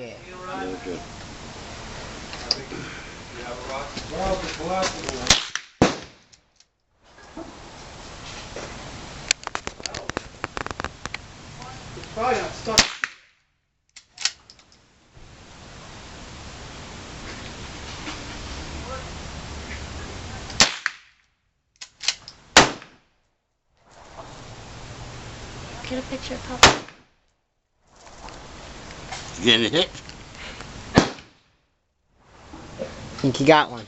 Yeah. Yeah, good. Well, the collapsible one. It's probably not stuck. Get a picture of Papa. You getting hit? Think you got one.